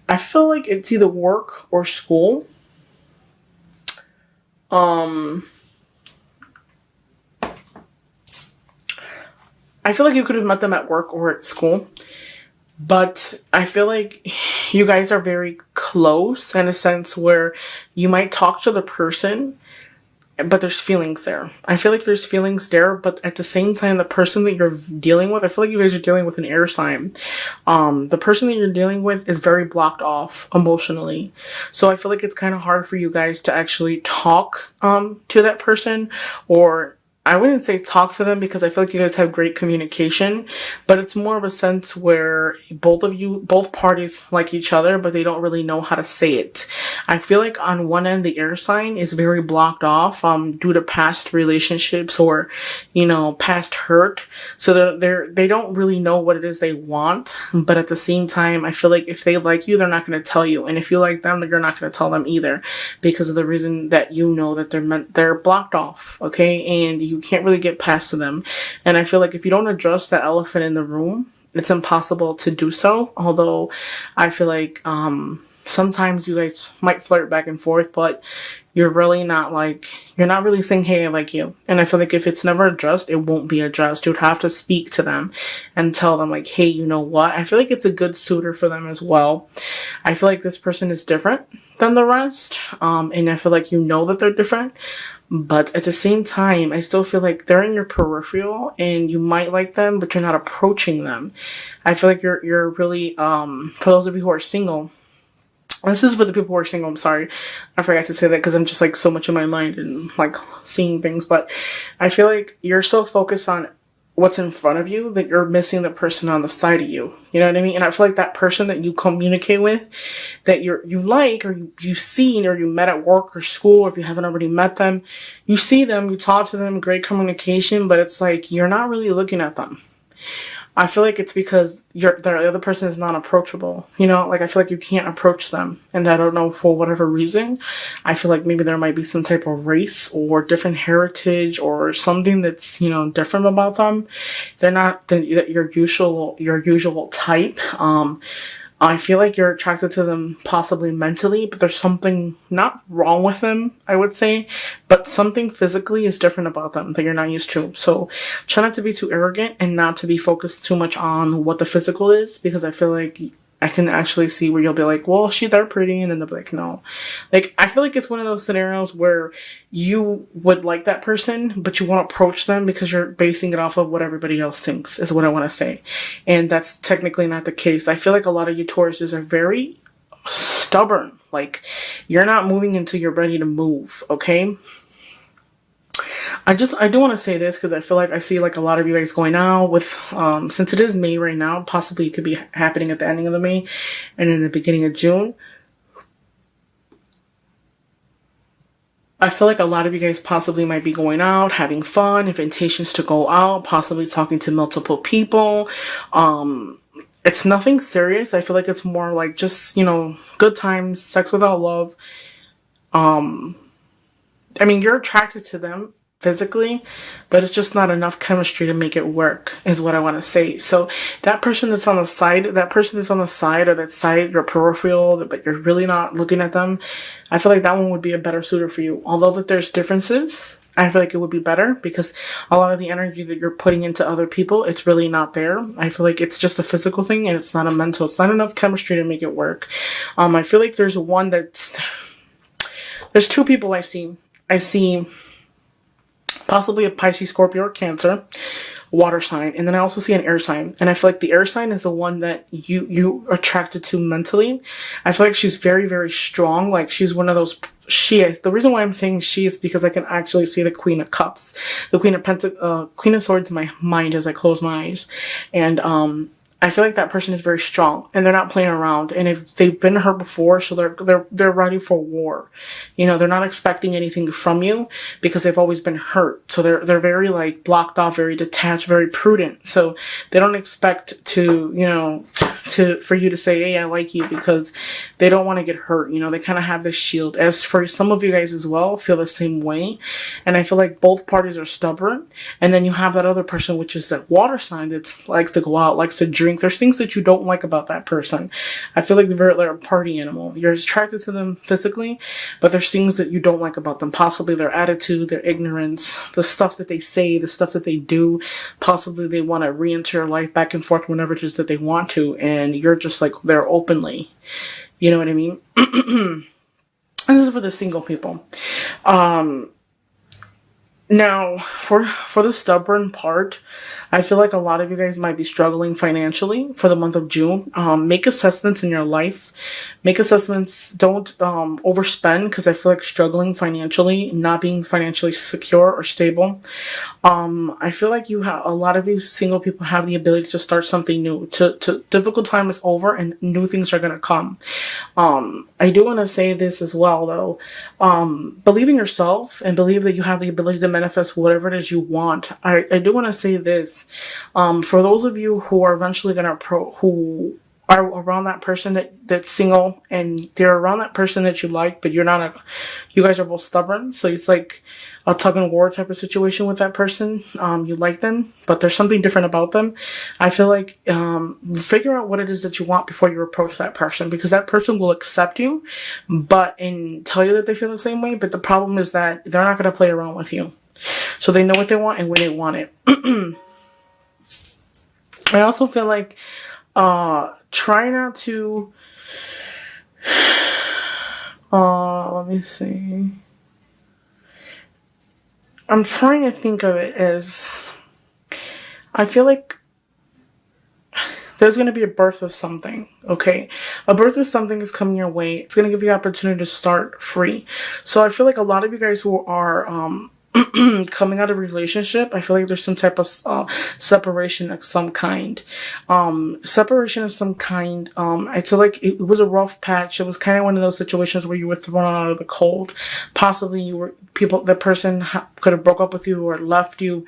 I feel like it's either work or school. Um, I feel like you could have met them at work or at school, but I feel like you guys are very close in a sense where you might talk to the person, but there's feelings there. I feel like there's feelings there, but at the same time, the person that you're dealing with, I feel like you guys are dealing with an air sign. The person that you're dealing with is very blocked off emotionally. So I feel like it's kind of hard for you guys to actually talk, to that person, or I wouldn't say talk to them because I feel like you guys have great communication, but it's more of a sense where both parties like each other, but they don't really know how to say it. I feel like on one end, the air sign is very blocked off, due to past relationships or, past hurt. So they don't really know what it is they want, but at the same time, I feel like if they like you, they're not going to tell you. And if you like them, you're not going to tell them either because of the reason that that they're blocked off, okay? And you can't really get past to them. And I feel like if you don't address that elephant in the room, it's impossible to do so. Although I feel like sometimes you guys might flirt back and forth, but you're not really saying, hey, I like you. And I feel like if it's never addressed, it won't be addressed. You'd have to speak to them and tell them like, hey, you know what? I feel like it's a good suitor for them as well. I feel like this person is different than the rest. And I feel like that they're different. But at the same time, I still feel like they're in your peripheral and you might like them, but you're not approaching them. I feel like you're really, for those of you who are single, this is for the people who are single, I'm sorry. I forgot to say that because I'm just like so much in my mind and like seeing things. But I feel like you're so focused on what's in front of you that you're missing the person on the side of you. You know what I mean? And I feel like that person that you communicate with, that you like, or you've seen, or you met at work or school, or if you haven't already met them, you see them, you talk to them, great communication, but it's like you're not really looking at them. I feel like it's because the other person is not approachable. Like I feel like you can't approach them. And I don't know, for whatever reason, I feel like maybe there might be some type of race or different heritage or something that's, different about them. They're not your usual type. I feel like you're attracted to them possibly mentally, but there's something not wrong with them, I would say, but something physically is different about them that you're not used to. So try not to be too arrogant and not to be focused too much on what the physical is, because I feel like I can actually see where you'll be like, well, they're pretty, and then they'll be like, no. Like, I feel like it's one of those scenarios where you would like that person, but you won't approach them because you're basing it off of what everybody else thinks, is what I want to say. And that's technically not the case. I feel like a lot of you Tauruses are very stubborn. Like, you're not moving until you're ready to move, okay? I do want to say this because I feel like I see like a lot of you guys going out with, since it is May right now, possibly it could be happening at the ending of the May and in the beginning of June. I feel like a lot of you guys possibly might be going out, having fun, invitations to go out, possibly talking to multiple people. It's nothing serious. I feel like it's more like just, good times, sex without love. You're attracted to them physically, but it's just not enough chemistry to make it work, is what I want to say. So that person that's on the side, or that side, your peripheral, but you're really not looking at them, I feel like that one would be a better suitor for you. Although that there's differences, I feel like it would be better because a lot of the energy that you're putting into other people, it's really not there. I feel like it's just a physical thing and it's not a mental. It's not enough chemistry to make it work. I feel like there's two people I see. I see possibly a Pisces, Scorpio, or Cancer, water sign, and then I also see an air sign. And I feel like the air sign is the one that you attracted to mentally. I feel like she's very, very strong. Like she's one of those. She is. The reason why I'm saying she is because I can actually see the Queen of Cups, the Queen of Swords in my mind as I close my eyes, and I feel like that person is very strong and they're not playing around. And if they've been hurt before, so they're ready for war. They're not expecting anything from you because they've always been hurt. So they're very like blocked off, very detached, very prudent. So they don't expect to, for you to say, hey, I like you, because they don't want to get hurt. They kind of have this shield. As for some of you guys as well, feel the same way. And I feel like both parties are stubborn. And then you have that other person, which is that water sign that likes to go out, likes to drink, drink. There's things that you don't like about that person. I feel like they're a party animal. You're attracted to them physically, but there's things that you don't like about them. Possibly their attitude, their ignorance, the stuff that they say, the stuff that they do. Possibly they want to re-enter your life back and forth whenever it is that they want to, and you're just like there openly. You know what I mean? This is for the single people. Now, for the stubborn part, I feel like a lot of you guys might be struggling financially for the month of June. Make assessments in your life. Make assessments. Don't overspend, because I feel like struggling financially, not being financially secure or stable. I feel like a lot of you single people have the ability to start something new. Difficult time is over and new things are going to come. I do want to say this as well, though. Believe in yourself and believe that you have the ability to manifest whatever it is you want. I do want to say this. For those of you who are eventually who are around that person that's single, and they're around that person that you like, but you guys are both stubborn. So it's like a tug and war type of situation with that person. You like them, but there's something different about them. I feel like, figure out what it is that you want before you approach that person, because that person will accept you, and tell you that they feel the same way. But the problem is that they're not going to play around with you. So they know what they want and when they want it. I also feel like, try not to, let me see. I'm trying to think of it as, I feel like there's going to be a birth of something, okay? A birth of something is coming your way. It's going to give you the opportunity to start free. So I feel like a lot of you guys who are, coming out of a relationship, I feel like there's some type of separation of some kind. Separation of some kind. I feel like it was a rough patch. It was kind of one of those situations where you were thrown out of the cold. Possibly the person could have broke up with you or left you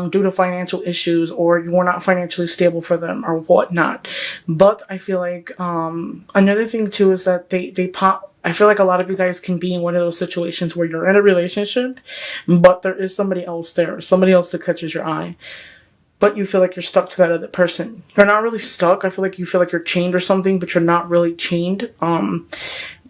due to financial issues, or you were not financially stable for them or whatnot. But I feel like another thing too is that they pop. I feel like a lot of you guys can be in one of those situations where you're in a relationship, but there is somebody else there, somebody else that catches your eye, but you feel like you're stuck to that other person. You're not really stuck. I feel like you feel like you're chained or something, but you're not really chained.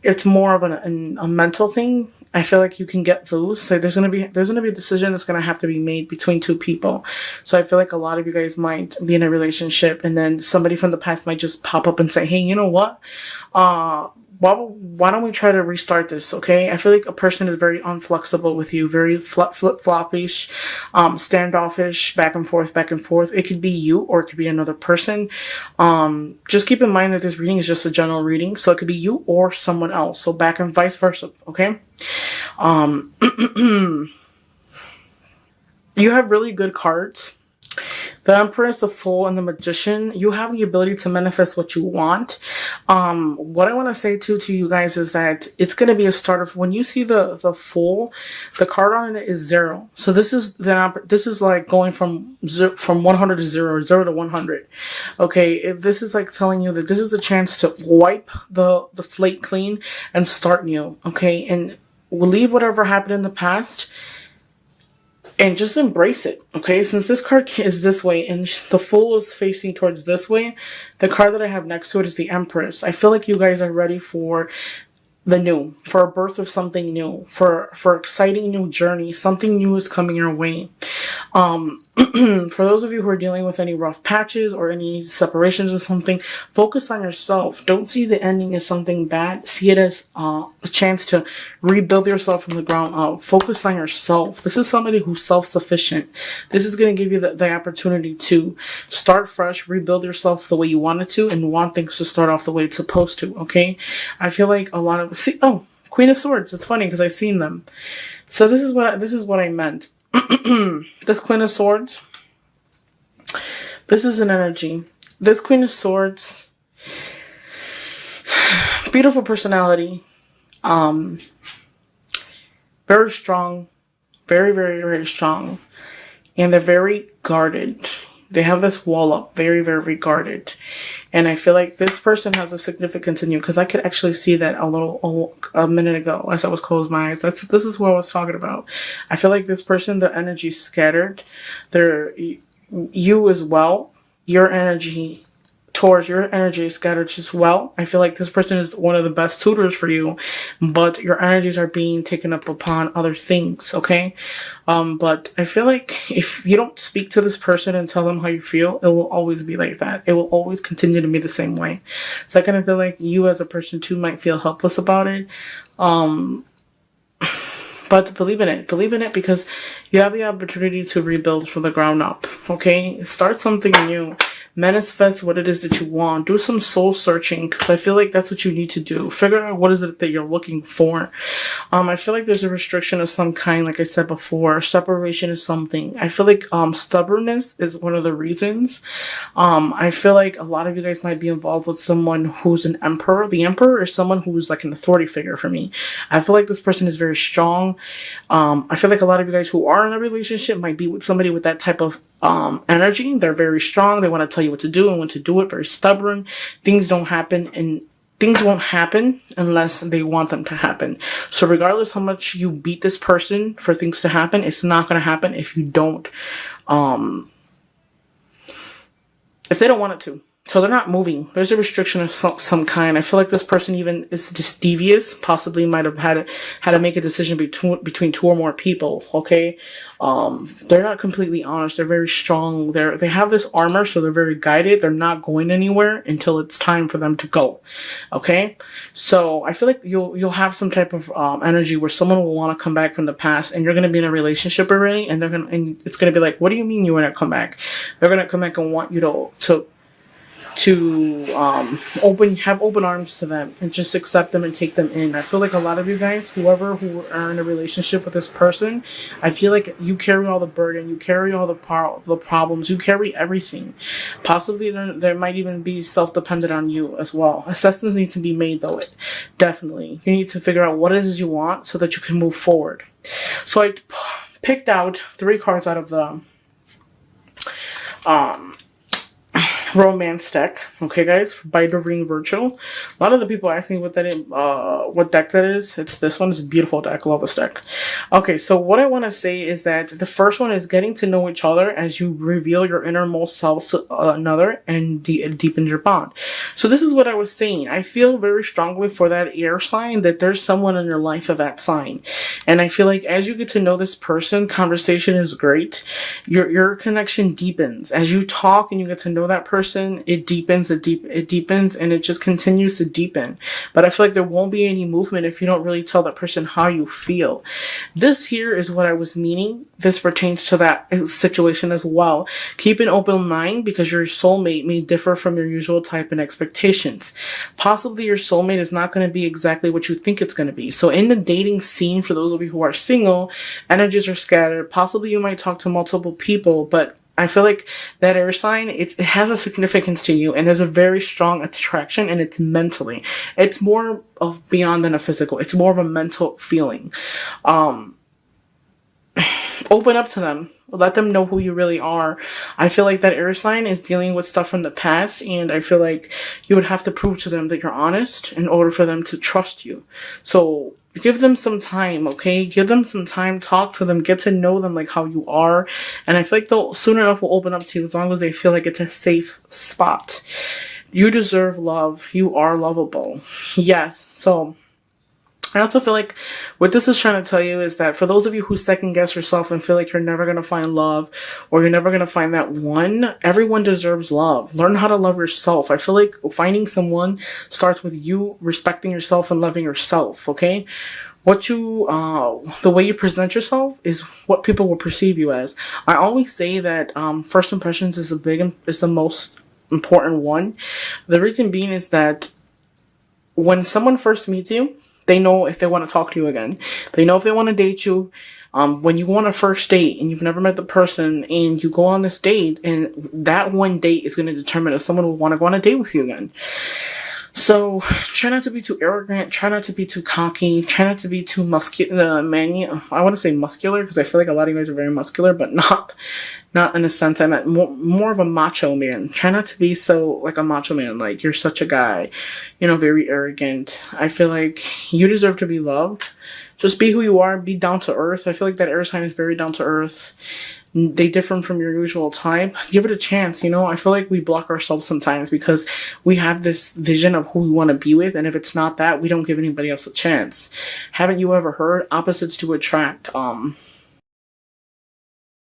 It's more of a mental thing. I feel like you can get loose. So there's gonna be a decision that's gonna have to be made between two people. So I feel like a lot of you guys might be in a relationship, and then somebody from the past might just pop up and say, "Hey, you know what? Why don't we try to restart this, okay?" I feel like a person is very unflexible with you, very flip-floppish, standoffish, back and forth. It could be you or it could be another person. Just keep in mind that this reading is just a general reading, so it could be you or someone else. So back and vice versa, okay? You have really good cards. The Empress, the Fool, and the Magician. You have the ability to manifest what you want. What I want to say to you guys is that it's going to be a start of, when you see the Fool, the card on it is 0. So this is like going from 100 to 0 to 100. Okay, this is like telling you that this is the chance to wipe the slate clean and start new. Okay, and we'll leave whatever happened in the past and just embrace it, okay? Since this card is this way and the Fool is facing towards this way, the card that I have next to it is the Empress. I feel like you guys are ready for the new, for a birth of something new, for exciting new journey. Something new is coming your way. For those of you who are dealing with any rough patches or any separations or something, focus on yourself. Don't see the ending as something bad. See it as a chance to rebuild yourself from the ground up. Focus on yourself. This is somebody who's self-sufficient. This is going to give you the opportunity to start fresh, rebuild yourself the way you wanted to, and want things to start off the way it's supposed to, okay? I feel like a lot of... Queen of Swords. It's funny because I've seen them. So this is what I meant. This Queen of Swords, this is an energy. This Queen of Swords, beautiful personality, very strong, very, very, very strong, and they're very guarded. They have this wall up, very, very guarded. And I feel like this person has a significance in you, because I could actually see that a minute ago as I was closing my eyes. This is what I was talking about. I feel like this person, the energy scattered. You as well, your energy Taurus, your energy is scattered as well. I feel like this person is one of the best tutors for you, but your energies are being taken up upon other things, okay? But I feel like if you don't speak to this person and tell them how you feel, it will always be like that. It will always continue to be the same way. So I kind of feel like you as a person too might feel helpless about it. But believe in it. Believe in it because you have the opportunity to rebuild from the ground up. Okay? Start something new. Manifest what it is that you want. Do some soul searching because I feel like that's what you need to do. Figure out what is it that you're looking for. I feel like there's a restriction of some kind, like I said before. Separation is something. I feel like stubbornness is one of the reasons. I feel like a lot of you guys might be involved with someone who's an emperor. The emperor is someone who's like an authority figure for me. I feel like this person is very strong. I feel like a lot of you guys who are in a relationship might be with somebody with that type of energy. They're very strong. They want to tell you what to do and when to do it. Very stubborn. Things don't happen and things won't happen unless they want them to happen. So regardless how much you beat this person for things to happen, it's not going to happen if you don't, if they don't want it to. So they're not moving. There's a restriction of some kind. I feel like this person even is just devious. Possibly might have had to make a decision between two or more people. Okay, they're not completely honest. They're very strong. They have this armor, so they're very guided. They're not going anywhere until it's time for them to go. Okay, so I feel like you'll have some type of energy where someone will want to come back from the past, and you're gonna be in a relationship already, and it's gonna be like, what do you mean you want to come back? They're gonna come back and want you to have open arms to them and just accept them and take them in. I feel like a lot of you guys, who are in a relationship with this person, I feel like you carry all the burden, you carry all the problems, you carry everything. Possibly there might even be self-dependent on you as well. Assessments need to be made though. Definitely. You need to figure out what it is you want so that you can move forward. So I picked out 3 cards out of the romance deck, okay guys, by Doreen Virtual. A lot of the people ask me what deck that is. It's this one. It's a beautiful deck. Love this deck. Okay, so what I want to say is that the first one is getting to know each other as you reveal your innermost self to another and deepen your bond. So this is what I was saying. I feel very strongly for that air sign that there's someone in your life of that sign, and I feel like as you get to know this person, conversation is great. Your connection deepens as you talk and you get to know that person. It deepens, and it just continues to deepen. But I feel like there won't be any movement if you don't really tell that person how you feel. This here is what I was meaning. This pertains to that situation as well. Keep an open mind because your soulmate may differ from your usual type and expectations. Possibly your soulmate is not going to be exactly what you think it's going to be. So in the dating scene, for those of you who are single, energies are scattered. Possibly you might talk to multiple people, but I feel like that air sign, it has a significance to you, and there's a very strong attraction, and it's mentally. It's more of beyond than a physical. It's more of a mental feeling. Open up to them. Let them know who you really are. I feel like that air sign is dealing with stuff from the past, and I feel like you would have to prove to them that you're honest in order for them to trust you. So give them some time, okay? Give them some time, talk to them, get to know them like how you are. And I feel like they'll soon enough will open up to you as long as they feel like it's a safe spot. You deserve love. You are lovable. Yes. So I also feel like what this is trying to tell you is that for those of you who second guess yourself and feel like you're never going to find love or you're never going to find that one, everyone deserves love. Learn how to love yourself. I feel like finding someone starts with you respecting yourself and loving yourself, okay? The way you present yourself is what people will perceive you as. I always say that first impressions is the most important one. The reason being is that when someone first meets you, they know if they want to talk to you again. They know if they want to date you. When you go on a first date and you've never met the person and you go on this date, and that one date is going to determine if someone will want to go on a date with you again. So try not to be too arrogant. Try not to be too cocky. Try not to be too muscular. I want to say muscular because I feel like a lot of you guys are very muscular, but not in a sense. I meant more of a macho man. Try not to be so like a macho man. Like you're such a guy, very arrogant. I feel like you deserve to be loved. Just be who you are. Be down to earth. I feel like that air sign is very down to earth. they differ from your usual type, give it a chance. I feel like we block ourselves sometimes because we have this vision of who we want to be with, and if it's not that, we don't give anybody else a chance. Haven't you ever heard opposites do attract?